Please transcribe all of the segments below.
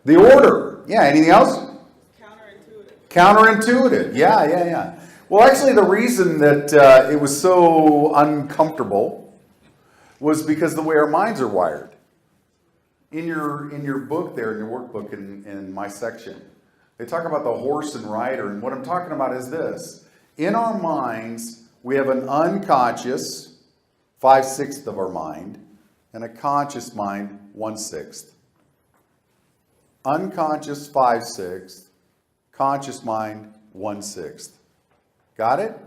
The order. Yeah, anything else? Counterintuitive. Yeah. Well, actually, the reason that it was so uncomfortable was because the way our minds are wired. In your book there, in your workbook, in my section, they talk about the horse and rider, and what I'm talking about is this. In our minds, we have an unconscious, 5/6 of our mind, and a conscious mind, 1/6. Unconscious, 5/6. Conscious mind, 1/6. Got it?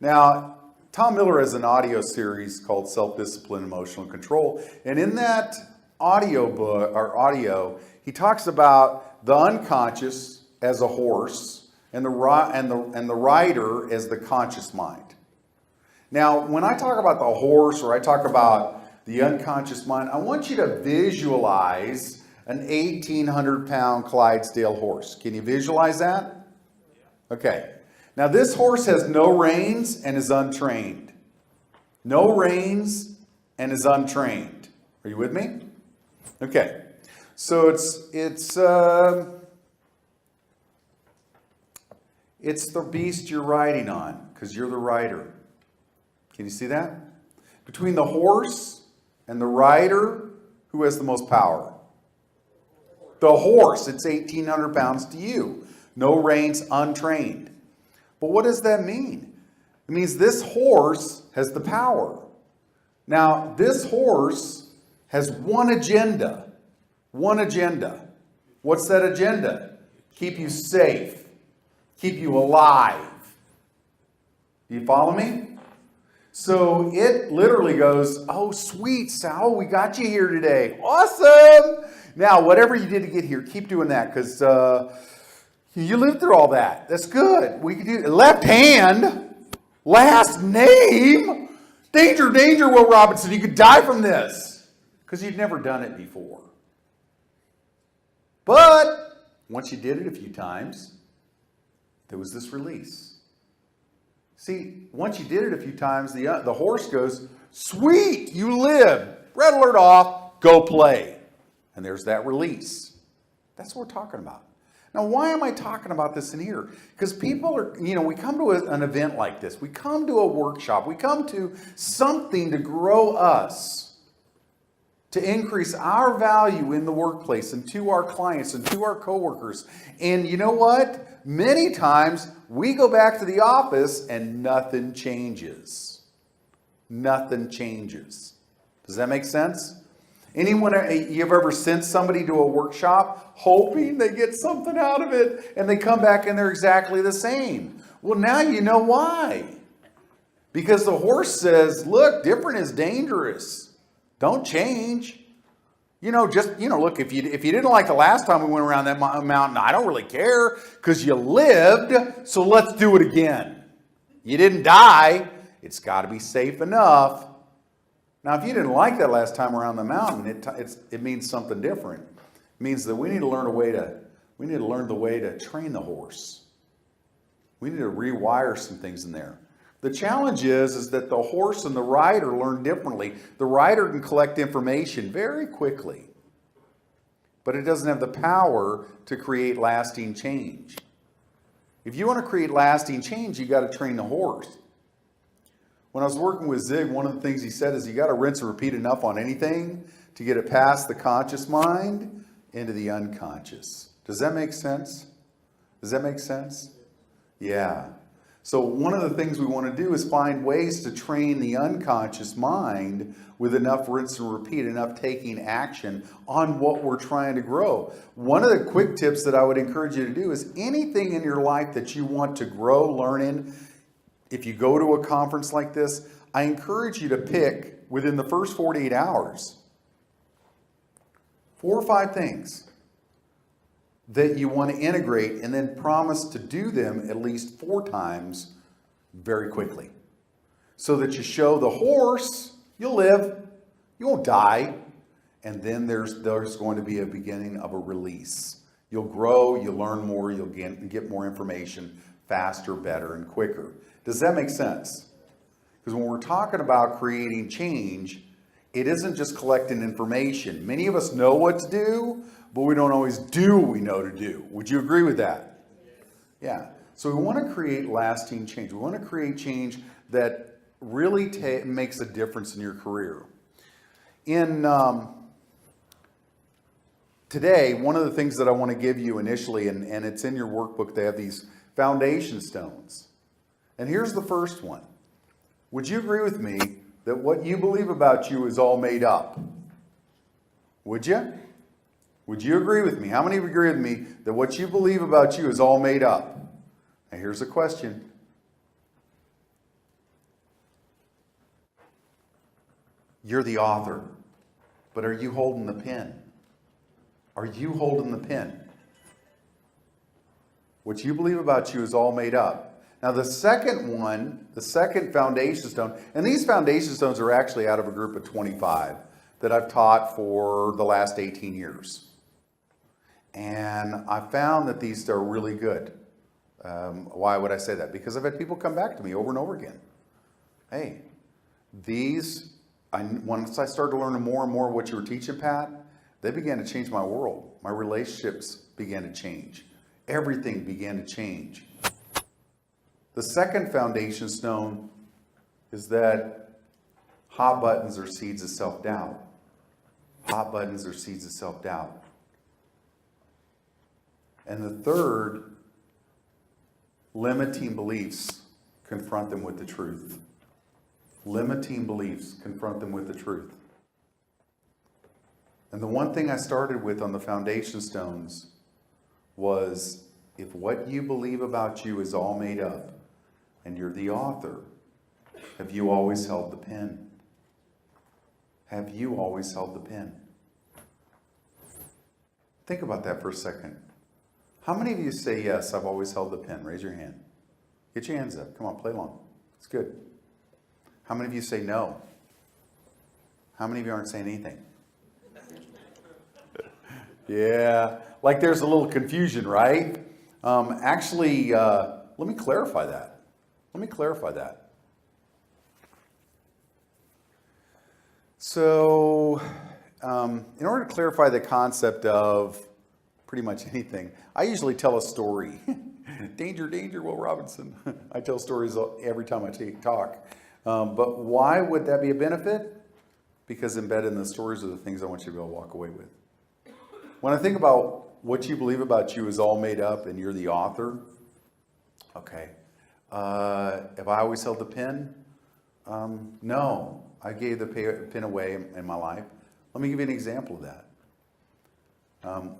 Now, Tom Miller has an audio series called Self-Discipline, Emotional Control. And in that audio, he talks about the unconscious as a horse and the rider as the conscious mind. Now, when I talk about the horse or I talk about the unconscious mind, I want you to visualize an 1,800-pound Clydesdale horse. Can you visualize that? Okay. Now, this horse has no reins and is untrained. No reins and is untrained. Are you with me? Okay. So it's the beast you're riding on because you're the rider. Can you see that? Between the horse and the rider, who has the most power? The horse. It's 1,800 pounds to you. No reins, untrained. But what does that mean? It means this horse has the power. Now, this horse has one agenda. One agenda. What's that agenda? Keep you safe. Keep you alive. Do you follow me? So it literally goes, oh, sweet, Sal, we got you here today. Awesome. Now, whatever you did to get here, keep doing that because you lived through all that. That's good. We can do left hand, last name. Danger, danger, Will Robinson. You could die from this because you'd never done it before. But once you did it a few times, there was this release. See, once you did it a few times, the horse goes, sweet, you lived. Red alert off, go play. And there's that release. That's what we're talking about. Now, why am I talking about this in here? Because people are, we come to an event like this. We come to a workshop. We come to something to grow us, to increase our value in the workplace and to our clients and to our coworkers. And you know what? Many times we go back to the office and nothing changes. Nothing changes. Does that make sense? Anyone, you've ever sent somebody to a workshop hoping they get something out of it and they come back and they're exactly the same? Well, now you know why. Because the horse says, look, different is dangerous. Don't change. Look, if you didn't like the last time we went around that mountain, I don't really care because you lived, so let's do it again. You didn't die. It's got to be safe enough. Now, if you didn't like that last time around the mountain, it means something different. It means that we need to learn the way to train the horse. We need to rewire some things in there. The challenge is that the horse and the rider learn differently. The rider can collect information very quickly, but it doesn't have the power to create lasting change. If you want to create lasting change, you got to train the horse. When I was working with Zig, one of the things he said is you got to rinse and repeat enough on anything to get it past the conscious mind into the unconscious. Does that make sense? Does that make sense? Yeah. So one of the things we want to do is find ways to train the unconscious mind with enough rinse and repeat, enough taking action on what we're trying to grow. One of the quick tips that I would encourage you to do is anything in your life that you want to grow, learn in. If you go to a conference like this, I encourage you to pick within the first 48 hours 4 or 5 things that you want to integrate and then promise to do them at least 4 times very quickly. So that you show the horse, you'll live, you won't die, and then there's going to be a beginning of a release. You'll grow, you'll learn more, you'll get more information faster, better, and quicker. Does that make sense? Because when we're talking about creating change, It isn't just collecting information. Many of us know what to do, but we don't always do what we know to do. Would you agree with that? Yeah. So we want to create lasting change. We want to create change that really makes a difference in your career. Today, one of the things that I want to give you initially, and it's in your workbook, they have these foundation stones. And here's the first one. Would you agree with me that what you believe about you is all made up? Would you? Would you agree with me? How many of you agree with me that what you believe about you is all made up? Now here's a question. You're the author, but are you holding the pen? Are you holding the pen? What you believe about you is all made up. Now the second one, the second foundation stone, and these foundation stones are actually out of a group of 25 that I've taught for the last 18 years. And I found that these are really good. Why would I say that? Because I've had people come back to me over and over again. Hey, once I started learning more and more what you were teaching, Pat, they began to change my world. My relationships began to change. Everything began to change. The second foundation stone is that hot buttons are seeds of self-doubt. Hot buttons are seeds of self-doubt. And the third, limiting beliefs, confront them with the truth. Limiting beliefs, confront them with the truth. And the one thing I started with on the foundation stones was, if what you believe about you is all made up, and you're the author, have you always held the pen? Have you always held the pen? Think about that for a second. How many of you say, yes, I've always held the pen? Raise your hand. Get your hands up. Come on, play along. It's good. How many of you say no? How many of you aren't saying anything? Yeah, like there's a little confusion, right? Actually, let me clarify that. So, in order to clarify the concept of pretty much anything, I usually tell a story. Danger, danger, Will Robinson. I tell stories every time I talk. But why would that be a benefit? Because embedded in the stories are the things I want you to be able to walk away with. When I think about what you believe about you is all made up and you're the author, okay. Have I always held the pen? No, I gave the pen away in my life. Let me give you an example of that.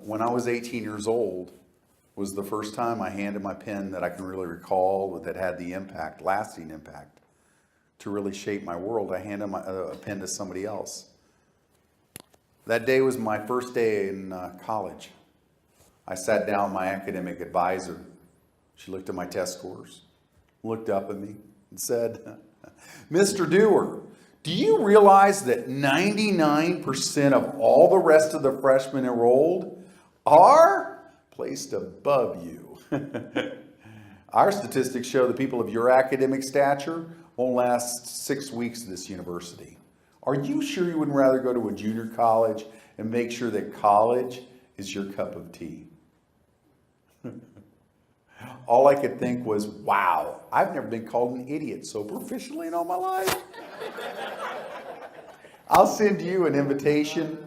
When I was 18 years old was the first time I handed my pen that I can really recall that had the impact, lasting impact, to really shape my world. I handed a pen to somebody else. That day was my first day in college. I sat down with my academic advisor. She looked at my test scores, looked up at me, and said, Mr. Dewar, do you realize that 99% of all the rest of the freshmen enrolled are placed above you? Our statistics show that people of your academic stature won't last 6 weeks at this university. Are you sure you wouldn't rather go to a junior college and make sure that college is your cup of tea? All I could think was, wow, I've never been called an idiot so proficiently in all my life. I'll send you an invitation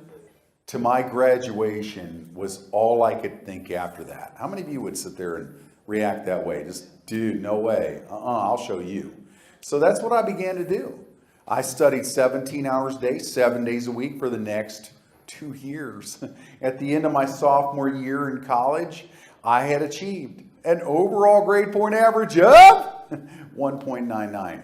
to my graduation was all I could think after that. How many of you would sit there and react that way? Just, dude, no way. I'll show you. So that's what I began to do. I studied 17 hours a day, 7 days a week for the next 2 years. At the end of my sophomore year in college, I had achieved an overall grade point average of 1.99.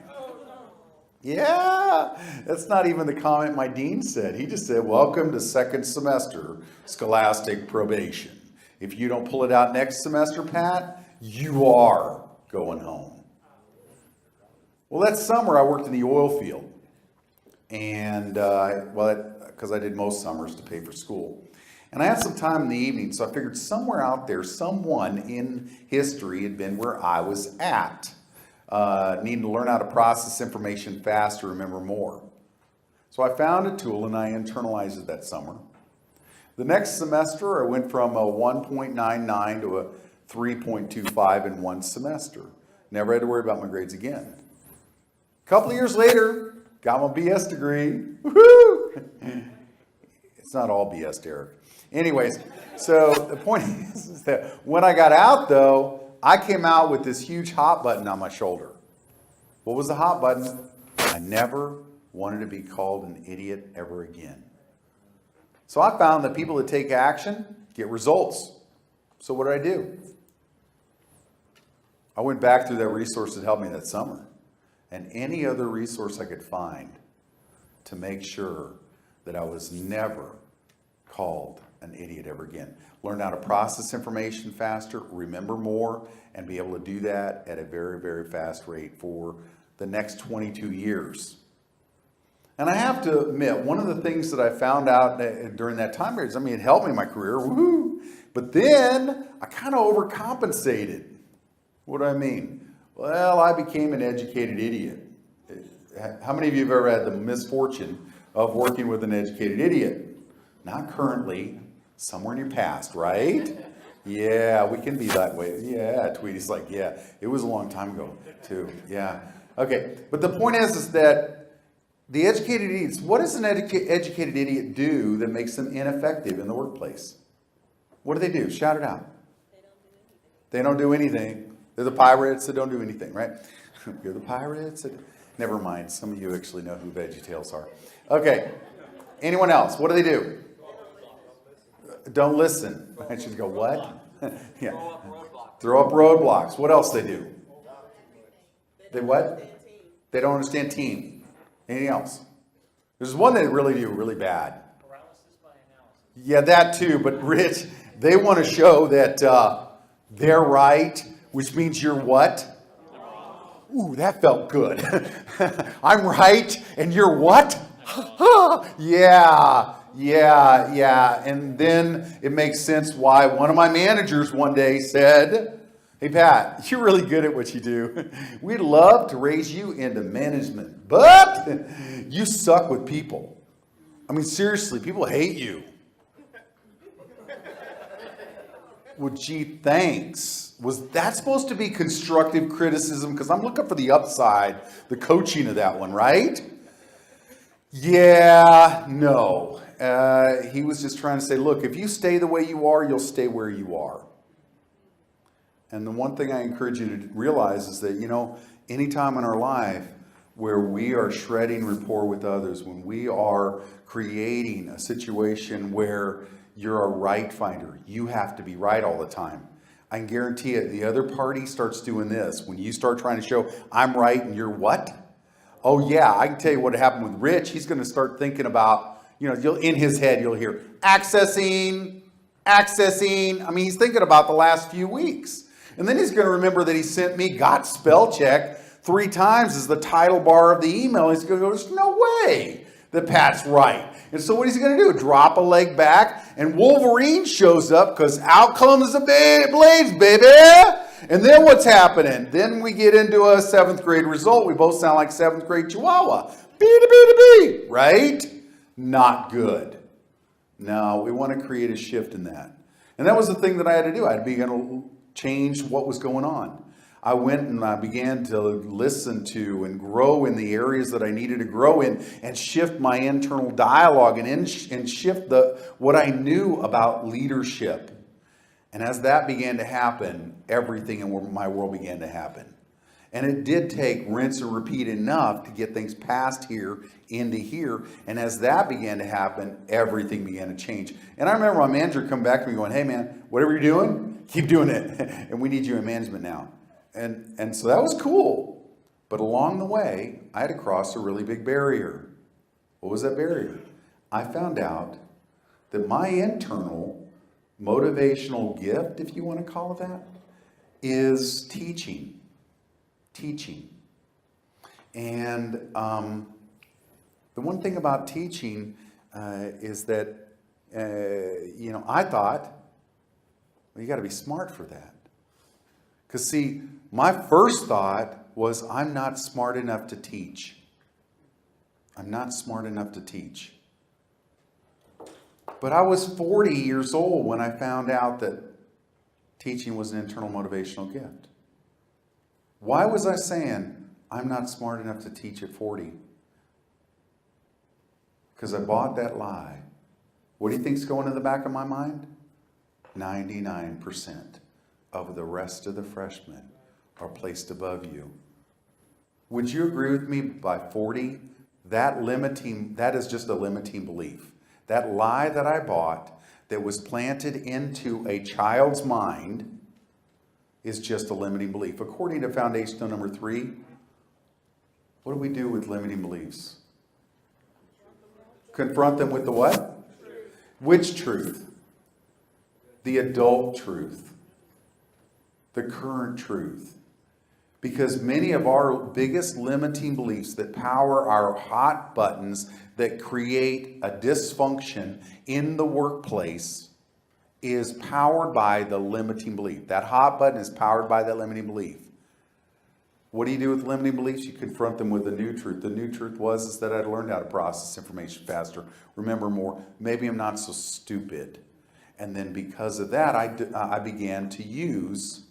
Yeah, that's not even the comment my dean said. He just said, welcome to second semester scholastic probation. If you don't pull it out next semester, Pat, you are going home. Well, that summer I worked in the oil field. And, because I did most summers to pay for school. And I had some time in the evening, so I figured somewhere out there, someone in history had been where I was at. Needing to learn how to process information fast to remember more. So I found a tool and I internalized it that summer. The next semester, I went from a 1.99 to a 3.25 in one semester. Never had to worry about my grades again. A couple of years later, got my BS degree. Woohoo! It's not all BS, Derek. Anyways, so the point is that when I got out, though, I came out with this huge hot button on my shoulder. What was the hot button? I never wanted to be called an idiot ever again. So I found that people that take action get results. So what did I do? I went back through that resource that helped me that summer and any other resource I could find to make sure that I was never called an idiot ever again. Learn how to process information faster, remember more, and be able to do that at a very, very fast rate for the next 22 years. And I have to admit, one of the things that I found out during that time period, it helped me in my career, woohoo! But then I kind of overcompensated. What do I mean? Well, I became an educated idiot. How many of you have ever had the misfortune of working with an educated idiot? Not currently, somewhere in your past, right? Yeah, we can be that way. Yeah, Tweety's like, yeah, it was a long time ago, too. Yeah. Okay, but the point is that the educated idiots, what does an educated idiot do that makes them ineffective in the workplace? What do? Shout it out. They don't do anything. They're the pirates that don't do anything, right? You're the pirates. Never mind. Some of you actually know who VeggieTales are. Okay. Anyone else? What do? Don't listen. I should go, what? Yeah. Throw up roadblocks. What else they do? They what? They don't understand team. Anything else? There's one they really do really bad. Paralysis by analysis. Yeah, that too. But Rich, they want to show that they're right, which means you're what? Ooh, that felt good. I'm right, and you're what? Yeah. And then it makes sense why one of my managers one day said, hey, Pat, you're really good at what you do. We'd love to raise you into management, but you suck with people. Seriously, people hate you. Well, gee, thanks. Was that supposed to be constructive criticism? Because I'm looking for the upside, the coaching of that one, right? Yeah, no. He was just trying to say, look, if you stay the way you are, you'll stay where you are. And the one thing I encourage you to realize is that, any time in our life where we are shredding rapport with others, when we are creating a situation where you're a right finder, you have to be right all the time. I can guarantee it, the other party starts doing this. When you start trying to show, I'm right and you're what? Oh yeah, I can tell you what happened with Rich. He's going to start thinking about, in his head you'll hear, accessing. He's thinking about the last few weeks. And then he's going to remember that he sent me got spell check 3 times as the title bar of the email. He's going to go, there's no way that Pat's right. And so what is he going to do? Drop a leg back, and Wolverine shows up because out comes the blades, baby. And then what's happening? Then we get into a 7th grade result. We both sound like 7th grade Chihuahua. B, right? Not good. No, we want to create a shift in that. And that was the thing that I had to do. I had to begin to change what was going on. I went and I began to listen to and grow in the areas that I needed to grow in and shift my internal dialogue and shift what I knew about leadership. And as that began to happen, everything in my world began to happen. And it did take rinse and repeat enough to get things past here into here. And as that began to happen, everything began to change. And I remember my manager come back to me going, hey man, whatever you're doing, keep doing it. And we need you in management now. And so that was cool. But along the way, I had to cross a really big barrier. What was that barrier? I found out that my internal motivational gift, if you want to call it that, is teaching. And the one thing about teaching is that, I thought, well, you got to be smart for that. Because see, my first thought was I'm not smart enough to teach. I'm not smart enough to teach. But I was 40 years old when I found out that teaching was an internal motivational gift. Why was I saying I'm not smart enough to teach at 40? Because I bought that lie. What do you think's going in the back of my mind? 99% of the rest of the freshmen are placed above you. Would you agree with me by 40? That is just a limiting belief. That lie that I bought that was planted into a child's mind is just a limiting belief. According to foundational number 3, what do we do with limiting beliefs? Confront them with the what? Which truth? The adult truth. The current truth. Because many of our biggest limiting beliefs that power our hot buttons that create a dysfunction in the workplace is powered by the limiting belief. That hot button is powered by that limiting belief. What do you do with limiting beliefs? You confront them with the new truth. The new truth is that I'd learned how to process information faster, remember more. Maybe I'm not so stupid. And then because of that, I began to use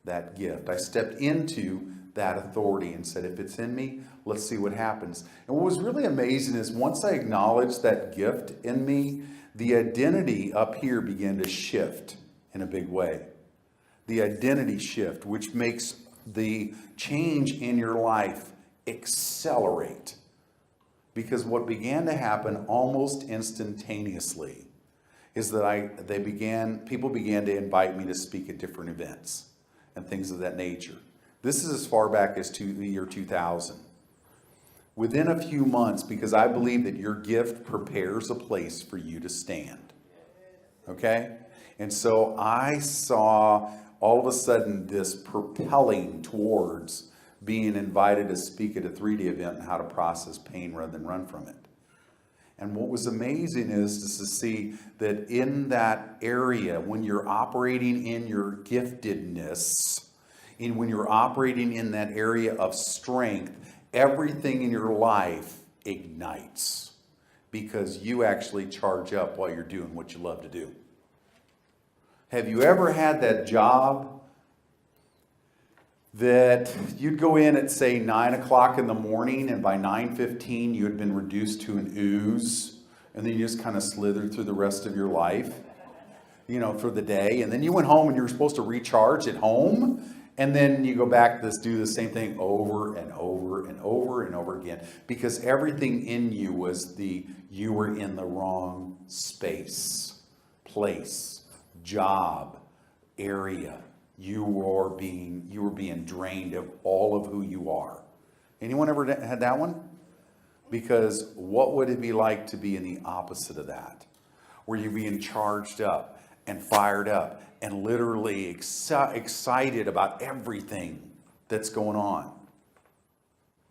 that gift. I stepped into that authority and said, if it's in me, let's see what happens. And what was really amazing is once I acknowledged that gift in me, the identity up here began to shift in a big way. The identity shift, which makes the change in your life accelerate. Because what began to happen almost instantaneously is that people began to invite me to speak at different events and things of that nature. This is as far back as the year 2000. Within a few months, because I believe that your gift prepares a place for you to stand. Okay? And so I saw all of a sudden this propelling towards being invited to speak at a 3D event and how to process pain rather than run from it. And what was amazing is to see that in that area, when you're operating in your giftedness, when you're operating in that area of strength, everything in your life ignites because you actually charge up while you're doing what you love to do. Have you ever had that job that you'd go in at, say, 9 o'clock in the morning, and by 9:15 you had been reduced to an ooze, and then you just kind of slithered through the rest of your life, for the day, and then you went home and you were supposed to recharge at home, and then you go back to do the same thing over and over and over and over again, because everything in you was you were in the wrong space, place, job, area. You were being drained of all of who you are. Anyone ever had that one? Because what would it be like to be in the opposite of that? Where you're being charged up and fired up and literally excited about everything that's going on.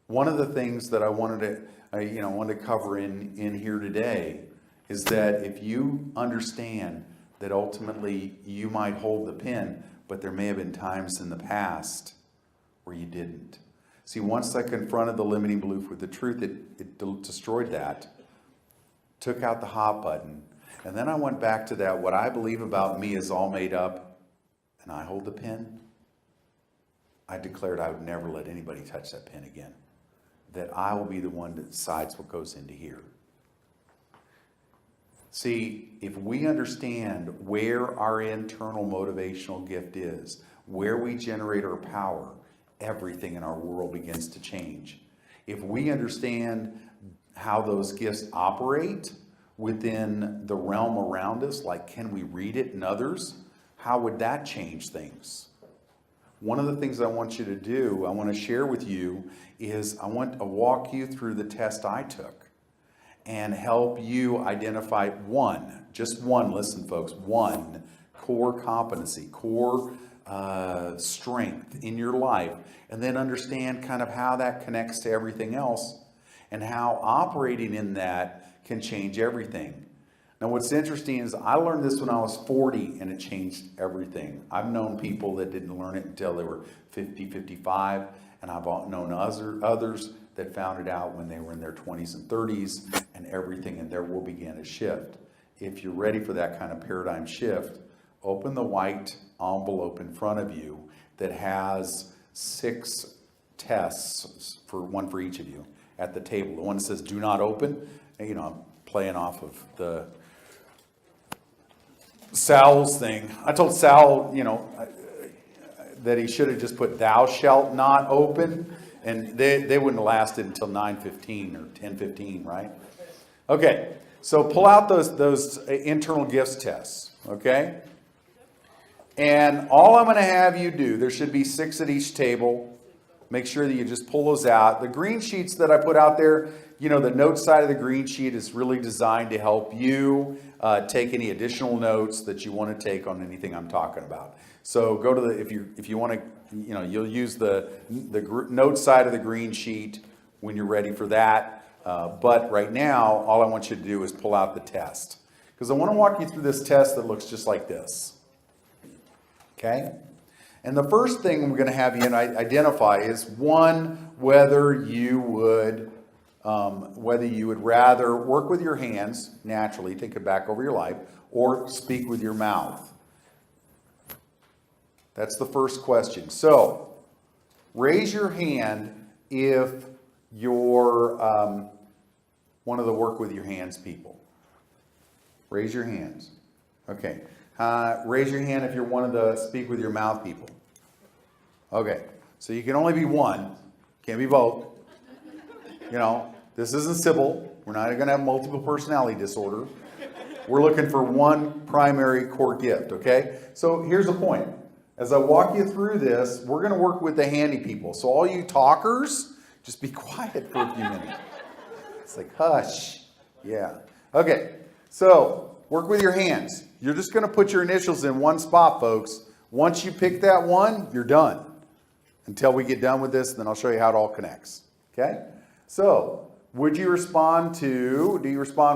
One of the things that I wanted to cover in here today is that if you understand that ultimately you might hold the pen, but there may have been times in the past where you didn't. See, once I confronted the limiting belief with the truth, it destroyed that, took out the hot button, and then I went back to that, what I believe about me is all made up, and I hold the pen. I declared I would never let anybody touch that pen again. That I will be the one that decides what goes into here. See, if we understand where our internal motivational gift is, where we generate our power, everything in our world begins to change. If we understand how those gifts operate within the realm around us, like can we read it in others, how would that change things? One of the things I want you to do, I want to share with you, is I want to walk you through the test I took and help you identify just one, listen folks, one core competency, core strength in your life, and then understand kind of how that connects to everything else and how operating in that can change everything. Now what's interesting is I learned this when I was 40 and it changed everything. I've known people that didn't learn it until they were 50, 55, and I've known others that found it out when they were in their 20s and 30s, and everything in there will begin to shift. If you're ready for that kind of paradigm shift, open the white envelope in front of you that has 6 tests, one for each of you, at the table. The one that says do not open, and, you know, I'm playing off of the Sal's thing. I told Sal, you know, that he should have just put thou shalt not open, and they wouldn't have lasted until 9:15 or 10:15, right? Okay, so pull out those internal gifts tests, okay? And all I'm going to have you do, there should be 6 at each table. Make sure that you just pull those out. The green sheets that I put out there, you know, the note side of the green sheet is really designed to help you take any additional notes that you want to take on anything I'm talking about. So go to the, if you want to, you know, you'll use the note side of the green sheet when you're ready for that. But right now, all I want you to do is pull out the test, because I want to walk you through this test that looks just like this. Okay? And the first thing we're going to have you identify is, one, whether you would rather work with your hands naturally, think it back over your life, or speak with your mouth. That's the first question. So, raise your hand if you're one of the work with your hands people. Raise your hands. Okay. Raise your hand if you're one of the speak with your mouth people. Okay. So you can only be one. Can't be both. You know, this isn't Sybil. We're not going to have multiple personality disorder. We're looking for one primary core gift, okay? So here's the point. As I walk you through this, we're going to work with the handy people. So all you talkers, just be quiet for a few minutes. It's like, hush. Yeah. Okay. So work with your hands. You're just going to put your initials in one spot, folks. Once you pick that one, you're done. Until we get done with this, then I'll show you how it all connects. Okay? So, do you respond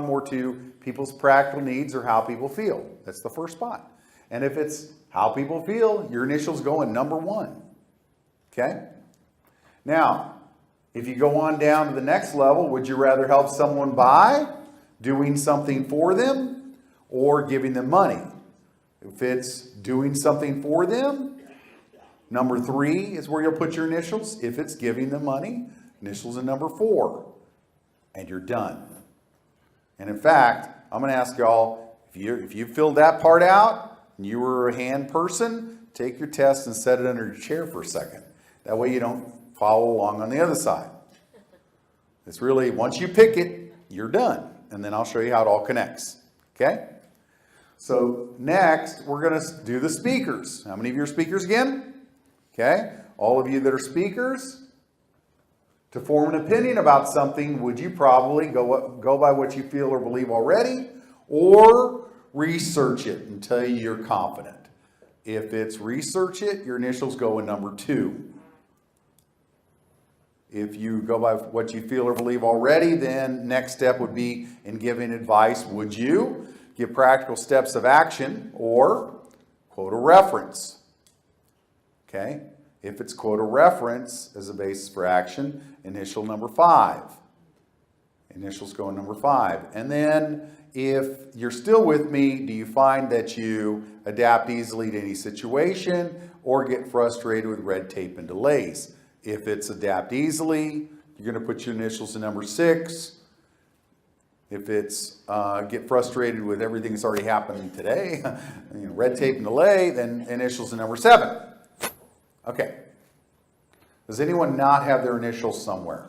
more to people's practical needs or how people feel? That's the first spot. And if it's how people feel, your initials go in number 1. Okay? Now, if you go on down to the next level, would you rather help someone by doing something for them or giving them money? If it's doing something for them, number 3 is where you'll put your initials. If it's giving them money, initials in number 4. And you're done. And in fact, I'm going to ask y'all, if you filled that part out and you were a hand person, take your test and set it under your chair for a second. That way you don't follow along on the other side. It's really, once you pick it, you're done. And then I'll show you how it all connects. Okay? So next, we're going to do the speakers. How many of you are speakers again? Okay? All of you that are speakers, to form an opinion about something, would you probably go by what you feel or believe already, or research it until you're confident? If it's research it, your initials go in number 2. If you go by what you feel or believe already, then next step would be in giving advice. Would you give practical steps of action or quote a reference? Okay? If it's quote a reference as a basis for action, initial number 5. Initials go in number 5. And then if you're still with me, do you find that you adapt easily to any situation or get frustrated with red tape and delays? If it's adapt easily, you're going to put your initials in number 6. If it's get frustrated with everything that's already happening today, red tape and delay, then initials in number 7. Okay. Does anyone not have their initials somewhere?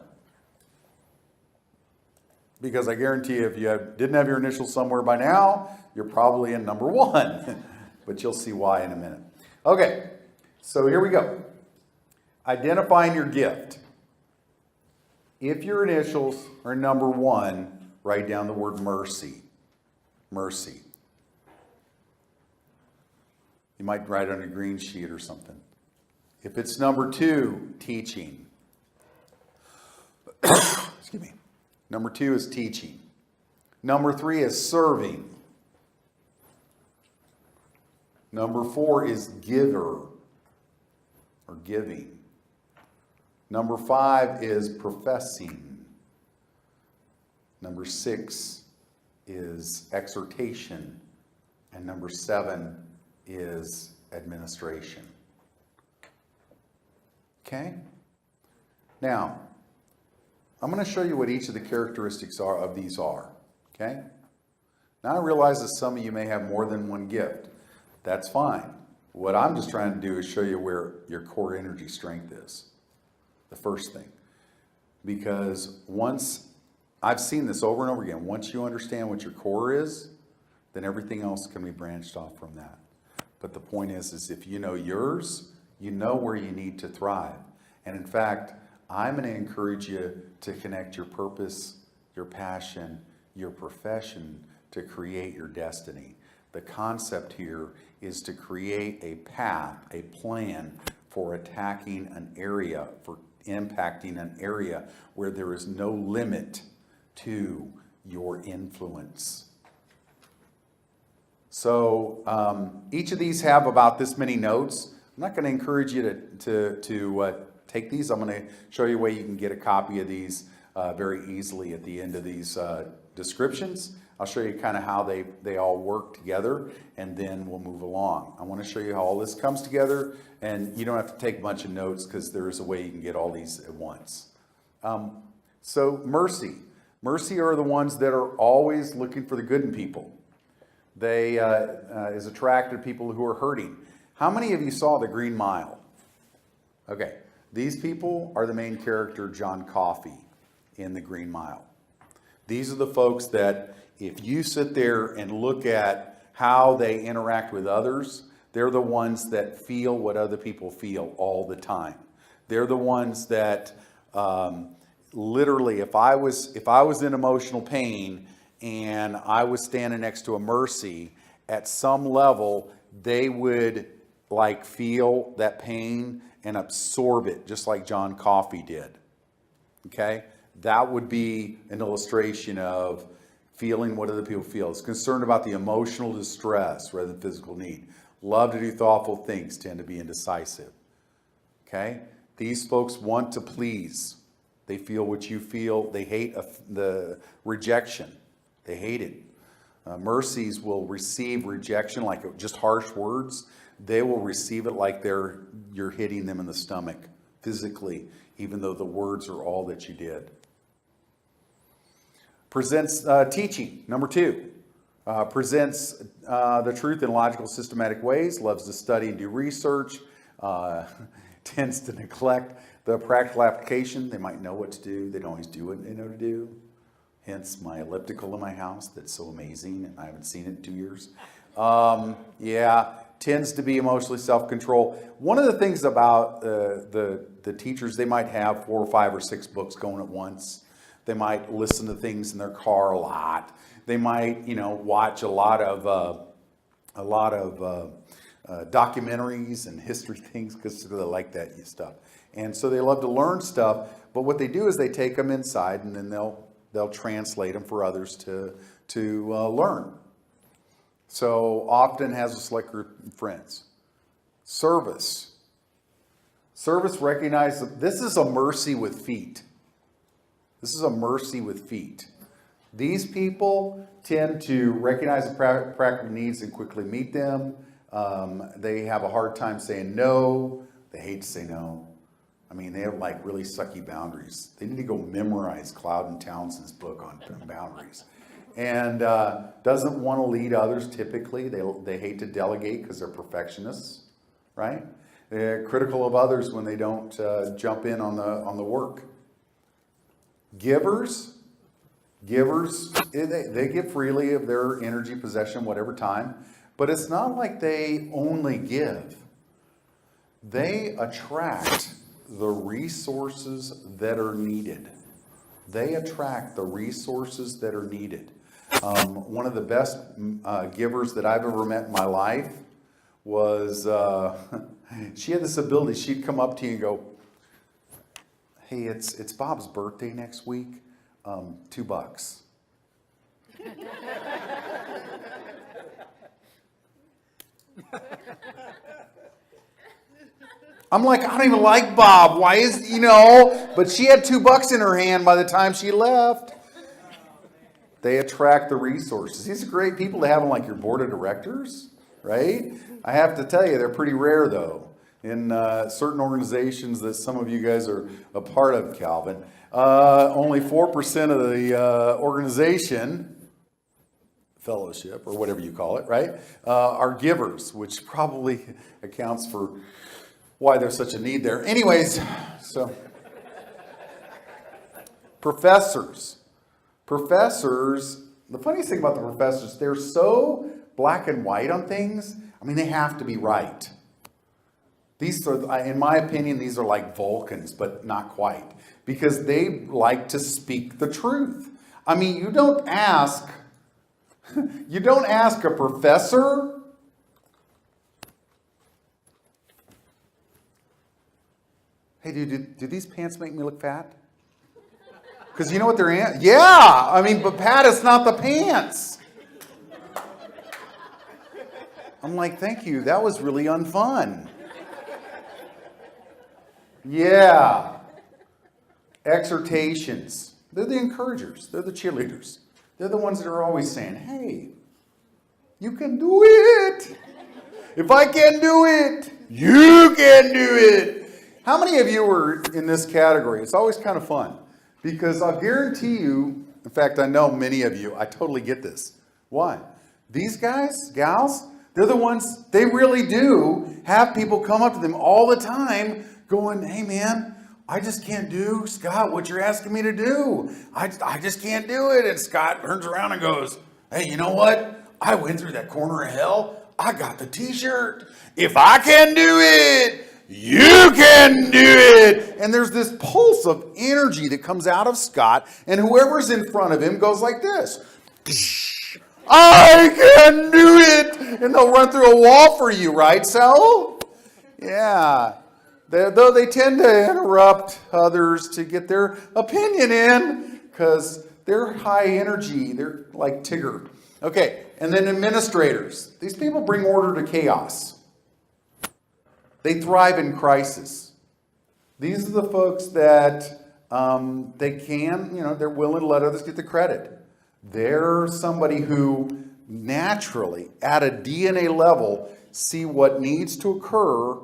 Because I guarantee you, if you didn't have your initials somewhere by now, you're probably in number 1. But you'll see why in a minute. Okay, so here we go. Identifying your gift. If your initials are number 1, write down the word mercy. Mercy. You might write it on a green sheet or something. If it's number 2, teaching. Excuse me. Number 2 is teaching. Number 3 is serving. Number 4 is giver or giving. Number 5 is professing. Number 6 is exhortation. And number 7 is administration. Okay? Now, I'm going to show you what each of the characteristics of these are. Okay? Now I realize that some of you may have more than one gift. That's fine. What I'm just trying to do is show you where your core energy strength is. The first thing. Because once, I've seen this over and over again, once you understand what your core is, then everything else can be branched off from that. But the point is if you know yours, you know where you need to thrive. And in fact, I'm going to encourage you to connect your purpose, your passion, your profession to create your destiny. The concept here is to create a path, a plan for attacking an area, for impacting an area where there is no limit to your influence. So each of these have about this many notes. I'm not going to encourage you to take these. I'm going to show you a way you can get a copy of these very easily at the end of these descriptions. I'll show you kind of how they all work together, and then we'll move along. I want to show you how all this comes together, and you don't have to take a bunch of notes because there is a way you can get all these at once. So mercy. Mercy are the ones that are always looking for the good in people. They is attracted to people who are hurting. How many of you saw The Green Mile? Okay, these people are the main character, John Coffey, in The Green Mile. These are the folks that if you sit there and look at how they interact with others, they're the ones that feel what other people feel all the time. They're the ones that literally, if I was in emotional pain and I was standing next to a Mercy, at some level, they would like feel that pain and absorb it, just like John Coffey did. Okay? That would be an illustration of feeling what other people feel. It's concerned about the emotional distress rather than physical need. Love to do thoughtful things, tend to be indecisive. Okay? These folks want to please. They feel what you feel. They hate the rejection. They hate it. Mercies will receive rejection like just harsh words. They will receive it like you're hitting them in the stomach physically, even though the words are all that you did. Presents teaching. Number 2. Presents the truth in logical, systematic ways. Loves to study and do research. Tends to neglect the practical application. They might know what to do. They don't always do what they know to do. Hence my elliptical in my house that's so amazing, and I haven't seen it in 2 years. Tends to be emotionally self-controlled. One of the things about the teachers, they might have 4 or 5 or 6 books going at once. They might listen to things in their car a lot. They might, watch a lot of documentaries and history things because they like that stuff. And so they love to learn stuff. But what they do is they take them inside and then they'll translate them for others to learn. So often has a select group of friends. Service. Service recognizes this is a mercy with feet. This is a mercy with feet. These people tend to recognize the practical needs and quickly meet them. They have a hard time saying no. They hate to say no. I mean, they have like really sucky boundaries. They need to go memorize Cloud and Townsend's book on boundaries. And doesn't want to lead others typically. They hate to delegate because they're perfectionists, right? They're critical of others when they don't jump in on the work. Givers, they give freely of their energy, possession, whatever time. But it's not like they only give. They attract the resources that are needed. They attract the resources that are needed. One of the best givers that I've ever met in my life was, she had this ability. She'd come up to you and go, hey, it's Bob's birthday next week. $2. I'm like, I don't even like Bob. Why is, but she had $2 in her hand by the time she left. They attract the resources. These are great people to have on like your board of directors, right? I have to tell you, they're pretty rare though. In certain organizations that some of you guys are a part of, Calvin, only 4% of the organization, fellowship or whatever you call it, right, are givers, which probably accounts for why there's such a need there. Anyways, so professors, the funniest thing about the professors, they're so black and white on things. I mean, they have to be right. These are, in my opinion, these are like Vulcans, but not quite, because they like to speak the truth. I mean, you don't ask a professor, hey, dude, do these pants make me look fat? Because you know what they're in? Yeah, I mean, but Pat, it's not the pants. I'm like, thank you, that was really unfun. Yeah. Exhortations. They're the encouragers. They're the cheerleaders. They're the ones that are always saying, hey, you can do it. If I can do it, you can do it. How many of you are in this category? It's always kind of fun because I'll guarantee you, in fact, I know many of you, I totally get this. Why? These guys, gals, they're the ones, they really do have people come up to them all the time going, hey man, I just can't do, Scott, what you're asking me to do. I just can't do it. And Scott turns around and goes, hey, you know what? I went through that corner of hell. I got the t-shirt. If I can do it, you can do it. And there's this pulse of energy that comes out of Scott, and whoever's in front of him goes like this. I can do it. And they'll run through a wall for you, right, so? Yeah. Though they tend to interrupt others to get their opinion in because they're high energy. They're like Tigger. Okay, and then administrators. These people bring order to chaos. They thrive in crisis. These are the folks that they can, they're willing to let others get the credit. They're somebody who naturally, at a DNA level, see what needs to occur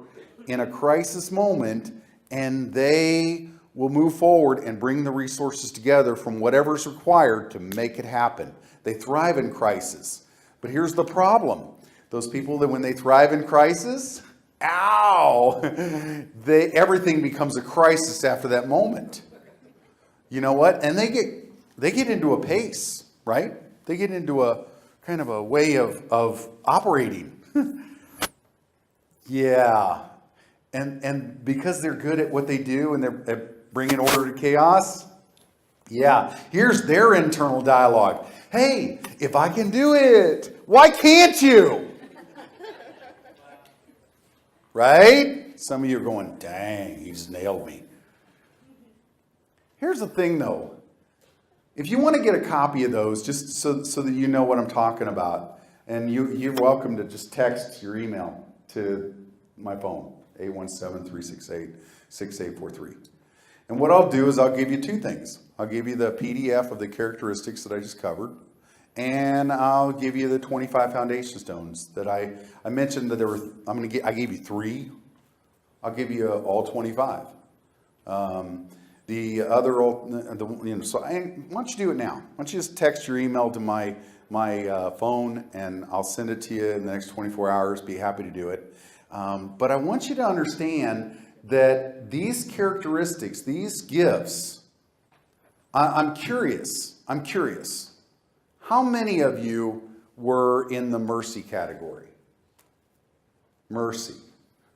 in a crisis moment, and they will move forward and bring the resources together from whatever's required to make it happen. They thrive in crisis. But here's the problem. Those people that when they thrive in crisis, everything becomes a crisis after that moment. You know what? And they get into a pace, right? They get into a kind of a way of operating. Yeah. And because they're good at what they do and they're bringing order to chaos, yeah, here's their internal dialogue. Hey, if I can do it, why can't you? Right? Some of you are going, dang, he just nailed me. Here's the thing, though. If you want to get a copy of those, just so that you know what I'm talking about, and you're welcome to just text your email to my phone. 817-368-6843. And what I'll do is I'll give you two things. I'll give you the PDF of the characteristics that I just covered, and I'll give you the 25 foundation stones that I mentioned that there were. I gave you 3. I'll give you all 25. The other, so why don't you do it now? Why don't you just text your email to my phone, and I'll send it to you in the next 24 hours. Be happy to do it. But I want you to understand that these characteristics, these gifts, I'm curious. How many of you were in the mercy category? Mercy.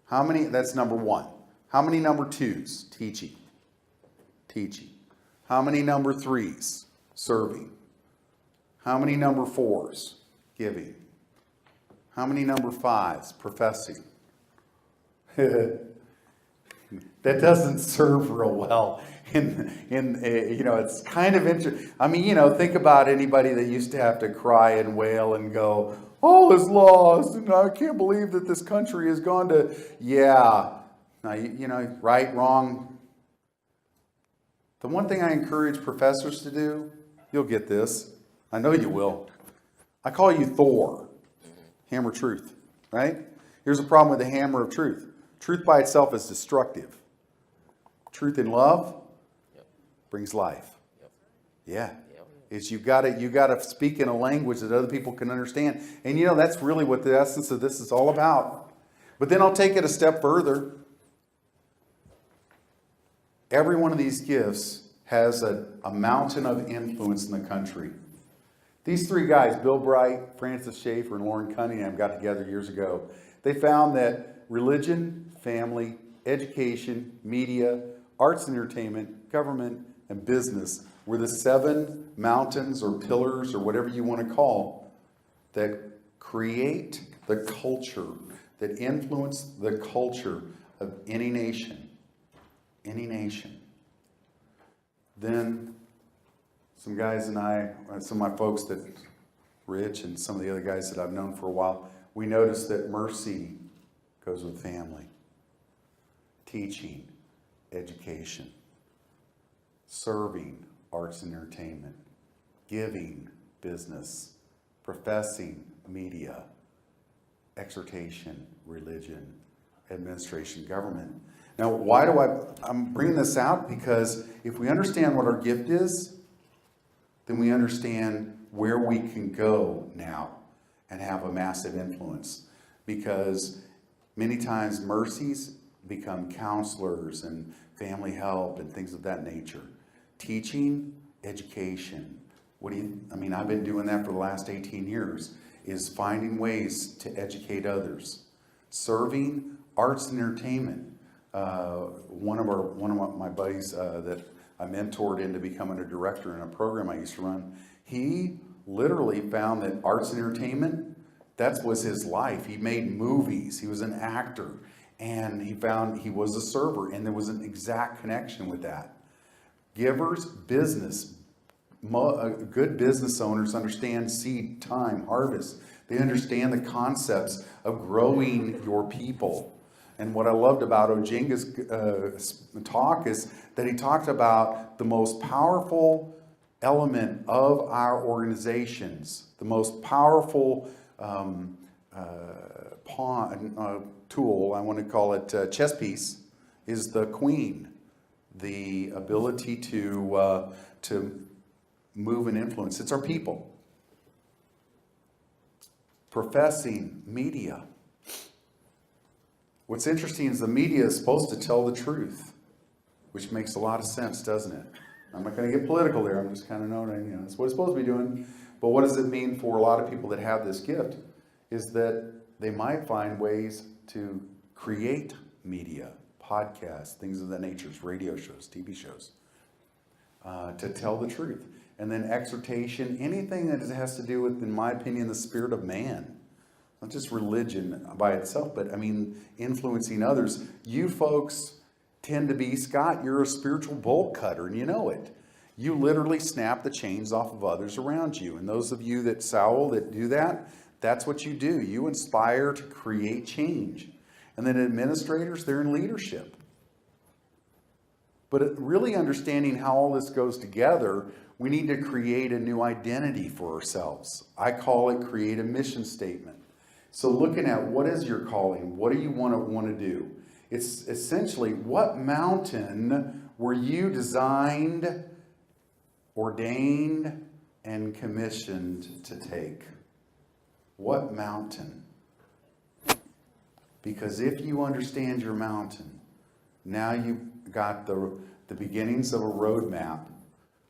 How many? That's number 1. How many number 2s? Teaching. How many number 3s? Serving. How many number 4s? Giving. How many number 5s? Professing. That doesn't serve real well. It's kind of interesting. I mean, think about anybody that used to have to cry and wail and go, all is lost, and I can't believe that this country has gone to, yeah, Now, you know, right, wrong. The one thing I encourage professors to do, you'll get this. I know you will. I call you Thor, hammer of truth, right? Here's the problem with the hammer of truth. Truth by itself is destructive. Truth in love brings life. Yeah. It's you gotta speak in a language that other people can understand. And you know, that's really what the essence of this is all about. But then I'll take it a step further. Every one of these gifts has a mountain of influence in the country. These three guys, Bill Bright, Francis Schaeffer, and Lauren Cunningham, got together years ago. They found that religion, family, education, media, arts and entertainment, government, and business were the 7 mountains or pillars or whatever you want to call that create the culture, that influence the culture of any nation. Any nation. Then some guys and I, some of my folks that Rich and some of the other guys that I've known for a while, we noticed that mercy goes with family, teaching, education, serving, arts and entertainment, giving, business, professing, media, exhortation, religion, administration, government. Now, why do I'm bringing this out? Because if we understand what our gift is, then we understand where we can go now and have a massive influence. Because many times mercies become counselors and family help and things of that nature. Teaching, education. I've been doing that for the last 18 years, is finding ways to educate others. Serving, arts and entertainment. One of my buddies that I mentored into becoming a director in a program I used to run, he literally found that arts and entertainment, that was his life. He made movies. He was an actor. And he found he was a server. And there was an exact connection with that. Givers, business. Good business owners understand seed, time, harvest. They understand the concepts of growing your people. And what I loved about Ojinga's talk is that he talked about the most powerful element of our organizations, the most powerful tool, I want to call it chess piece, is the queen. The ability to move and influence. It's our people. Professing media. What's interesting is the media is supposed to tell the truth, which makes a lot of sense, doesn't it? I'm not going to get political there. I'm just kind of noting, that's what it's supposed to be doing. But what does it mean for a lot of people that have this gift is that they might find ways to create media, podcasts, things of that nature, radio shows, TV shows, to tell the truth. And then exhortation, anything that has to do with, in my opinion, the spirit of man. Not just religion by itself, but influencing others. You folks tend to be, Scott, you're a spiritual bolt cutter, and you know it. You literally snap the chains off of others around you. And those of you that do that, that's what you do. You inspire to create change. And then administrators, they're in leadership. But really understanding how all this goes together, we need to create a new identity for ourselves. I call it create a mission statement. So looking at what is your calling, what do you want to do? It's essentially, what mountain were you designed, ordained, and commissioned to take? What mountain? Because if you understand your mountain, now you've got the beginnings of a roadmap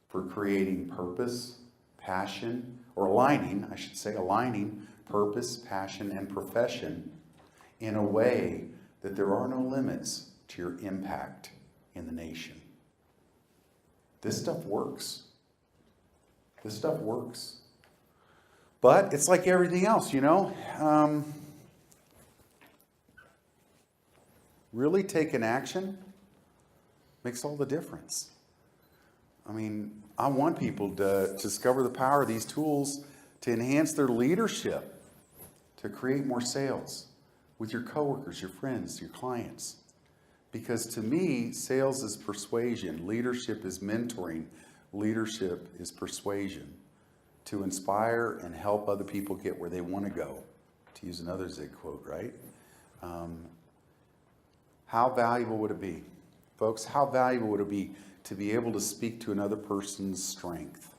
for creating purpose, passion, or aligning purpose, passion, and profession in a way that there are no limits to your impact in the nation. This stuff works. This stuff works. But it's like everything else, really taking action makes all the difference. I want people to discover the power of these tools to enhance their leadership, to create more sales with your coworkers, your friends, your clients, Because to me, sales is persuasion, leadership is mentoring, leadership is persuasion. To inspire and help other people get where they want to go, to use another Zig quote, right? How valuable would it be? Folks, how valuable would it be to be able to speak to another person's strength?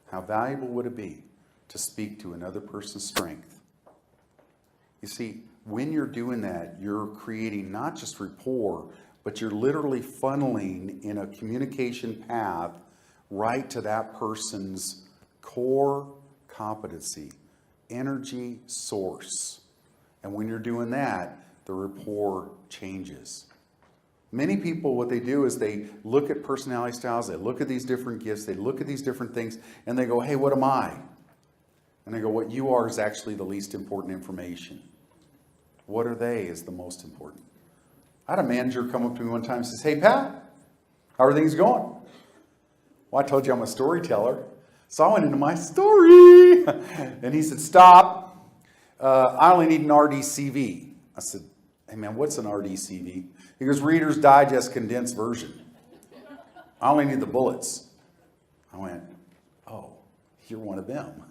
How valuable would it be to speak to another person's strength? You see, when you're doing that, you're creating not just rapport, but you're literally funneling in a communication path right to that person's core competency, energy source. And when you're doing that, the rapport changes. Many people, what they do is they look at personality styles, they look at these different gifts, they look at these different things, and they go, hey, what am I? And they go, what you are is actually the least important information. What are they is the most important. I had a manager come up to me one time and says, hey, Pat, how are things going? Well, I told you I'm a storyteller. So I went into my story. And he said, stop. I only need an RDCV. I said, hey, man, what's an RDCV? He goes, Reader's Digest Condensed Version. I only need the bullets. I went, oh, you're one of them.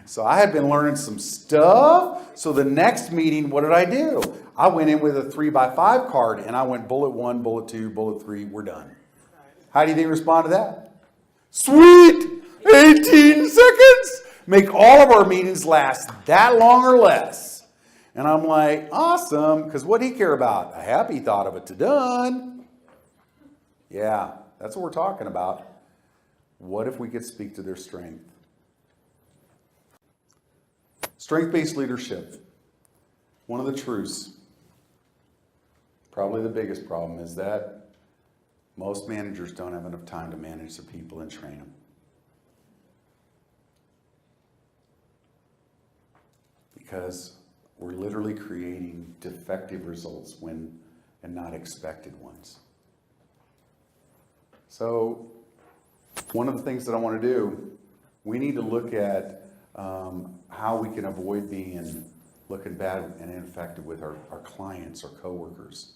So I had been learning some stuff. So the next meeting, what did I do? I went in with a 3x5 card and I went bullet 1, bullet 2, bullet 3, we're done. How do you think he responded to that? Sweet! 18 seconds! Make all of our meetings last that long or less. And I'm like, awesome, because what did he care about? A happy thought of it to done. Yeah, that's what we're talking about. What if we could speak to their strength? Strength-based leadership. One of the truths, probably the biggest problem, is that most managers don't have enough time to manage their people and train them. Because we're literally creating defective results and not expected ones. So one of the things that I want to do, we need to look at how we can avoid being looking bad and ineffective with our clients or coworkers.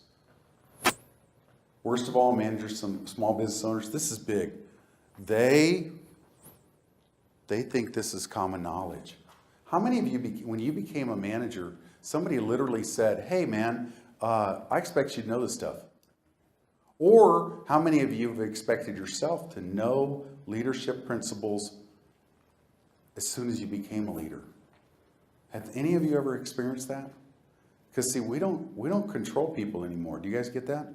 Worst of all, managers, some small business owners, this is big. They think this is common knowledge. How many of you, when you became a manager, somebody literally said, hey man, I expect you to know this stuff? Or how many of you have expected yourself to know leadership principles as soon as you became a leader? Have any of you ever experienced that? Because see, we don't control people anymore. Do you guys get that?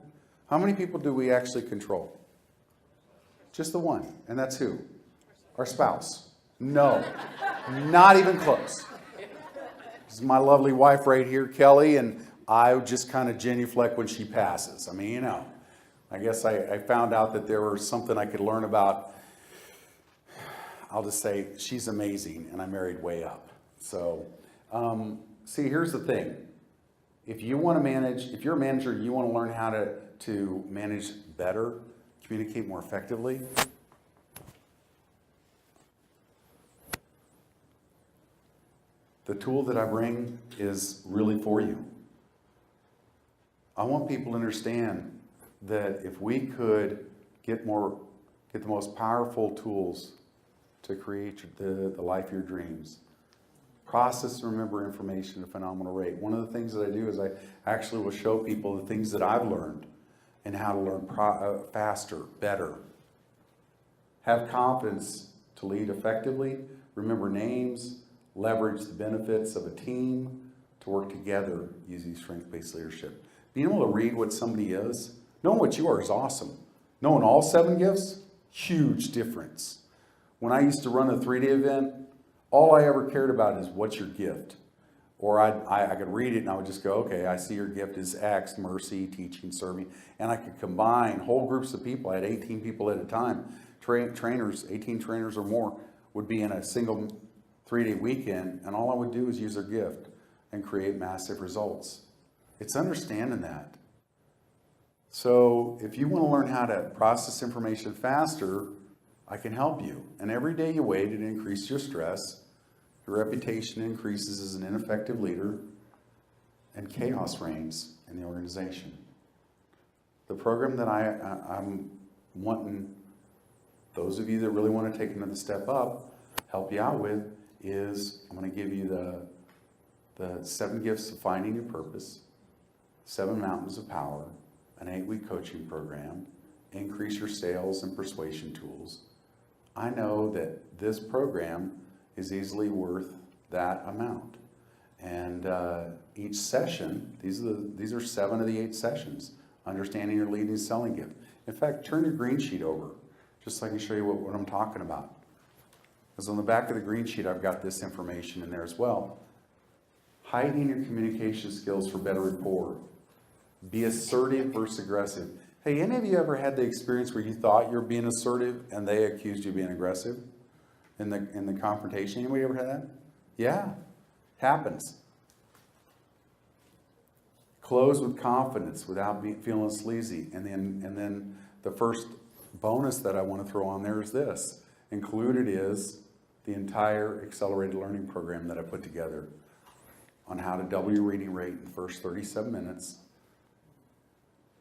How many people do we actually control? Just the one, and that's who? Our spouse. No, not even close. This is my lovely wife right here, Kelly, and I just kind of genuflect when she passes. I mean, you know, I guess I found out that there was something I could learn about. I'll just say she's amazing, and I married way up. So, see, here's the thing. If you want to manage, if you're a manager, you want to learn how to manage better, communicate more effectively. The tool that I bring is really for you. I want people to understand that if we could get the most powerful tools to create the life of your dreams, process and remember information at a phenomenal rate. One of the things that I do is I actually will show people the things that I've learned and how to learn faster, better. Have confidence to lead effectively, remember names, leverage the benefits of a team to work together using strength-based leadership. Being able to read what somebody is, knowing what you are is awesome. Knowing all 7 gifts, huge difference. When I used to run a 3-day event, all I ever cared about is what's your gift. Or I could read it and I would just go, okay, I see your gift is X, mercy, teaching, serving. And I could combine whole groups of people. I had 18 people at a time. Trainers, 18 trainers or more, would be in a single 3-day weekend, and all I would do is use their gift and create massive results. It's understanding that. So if you want to learn how to process information faster, I can help you. And every day you wait, it increases your stress, your reputation increases as an ineffective leader, and chaos reigns in the organization. The program that I'm wanting those of you that really want to take another step up, help you out with, is I'm going to give you the 7 gifts of finding your purpose, 7 mountains of power, an 8-week coaching program, increase your sales and persuasion tools. I know that this program is easily worth that amount. And each session, these are 7 of the 8 sessions, understanding your leading selling gift. In fact, turn your green sheet over, just so I can show you what I'm talking about. Because on the back of the green sheet, I've got this information in there as well. Heightening your communication skills for better rapport. Be assertive versus aggressive. Hey, any of you ever had the experience where you thought you were being assertive and they accused you of being aggressive in the confrontation? Anybody ever had that? Yeah, happens. Close with confidence without feeling sleazy. And then the first bonus that I want to throw on there is this. Included is the entire accelerated learning program that I put together on how to double your reading rate in the first 37 minutes.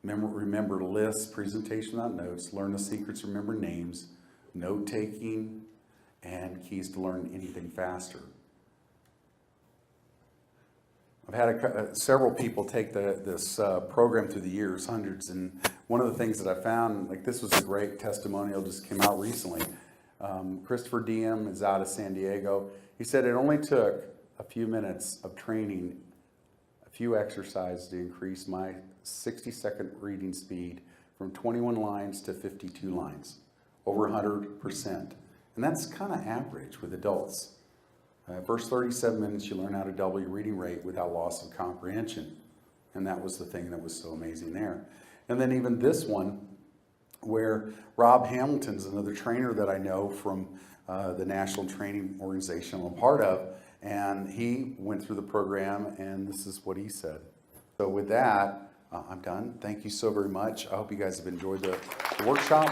Remember lists, presentation without notes, learn the secrets, remember names, note taking, and keys to learn anything faster. I've had several people take this program through the years, hundreds, and one of the things that I found, like this was a great testimonial, just came out recently. Christopher Diem is out of San Diego. He said it only took a few minutes of training, a few exercises to increase my 60-second reading speed from 21 lines to 52 lines, over 100%. And that's kind of average with adults. First 37 minutes, you learn how to double your reading rate without loss of comprehension. And that was the thing that was so amazing there. And then even this one, where Rob Hamilton's another trainer that I know from the national training organization I'm a part of, and he went through the program, and this is what he said. So with that, I'm done. Thank you so very much. I hope you guys have enjoyed the workshop.